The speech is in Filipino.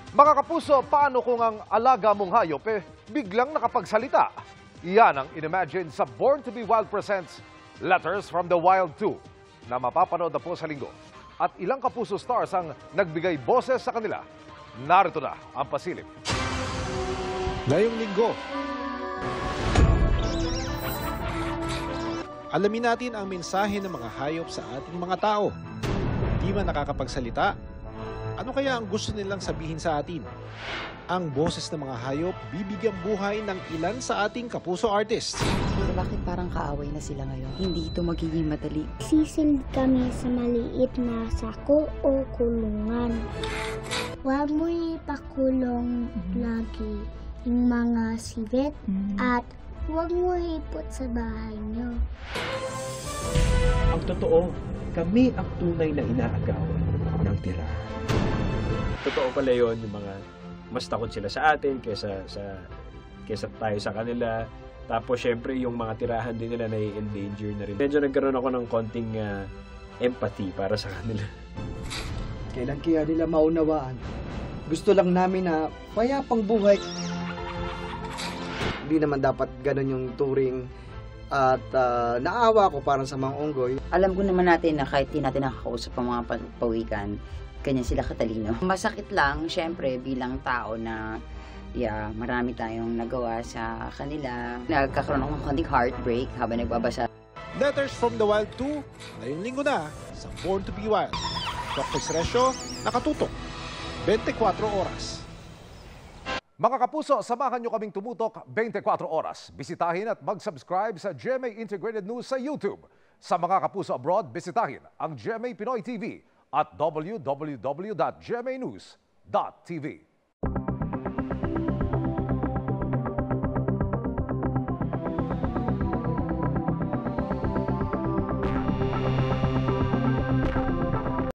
Mga kapuso, paano kung ang alaga mong hayop biglang nakapagsalita? Iyan ang inimagine sa Born to be Wild presents Letters from the Wild 2 na mapapanood na po sa linggo. At ilang kapuso stars ang nagbigay boses sa kanila. Narito na ang pasilip. Ngayong linggo, alamin natin ang mensahe ng mga hayop sa ating mga tao. Di man nakakapagsalita, ano kaya ang gusto nilang sabihin sa atin? Ang boses ng mga hayop bibigyang buhay ng ilan sa ating kapuso artists. Pero bakit parang kaaway na sila ngayon? Hindi ito magiging madali. Sisil kami sa maliit na sako o kulungan. Huwag mo ipakulong lagi yung mga sivet at huwag mo ipot sa bahay nyo. Ang totoo, kami ang tunay na inaagawan ng tirahan. Totoo pala yun, yung mga mas takot sila sa atin kesa tayo sa kanila. Tapos syempre yung mga tirahan din nila na-endanger na rin. Medyo nagkaroon ako ng konting empathy para sa kanila. Kailan kaya nila maunawaan? Gusto lang namin na payapang buhay. Hindi naman dapat ganun yung turing at naawa ko parang sa mga unggoy. Alam ko naman natin na kahit di natin nakakausap ang mga pawikan, ganyan sila katalino. Masakit lang, syempre, bilang tao na marami tayong nagawa sa kanila. Nagkakaroon ng konting heartbreak habang nagbabasa. Letters from the Wild 2, ngayong linggo na sa Born to be Wild. Dr. Sresyo, nakatutok, 24 oras. Mga kapuso, samahan nyo kaming tumutok 24 oras. Bisitahin at mag-subscribe sa GMA Integrated News sa YouTube. Sa mga kapuso abroad, bisitahin ang GMA Pinoy TV at www.gmanews.tv.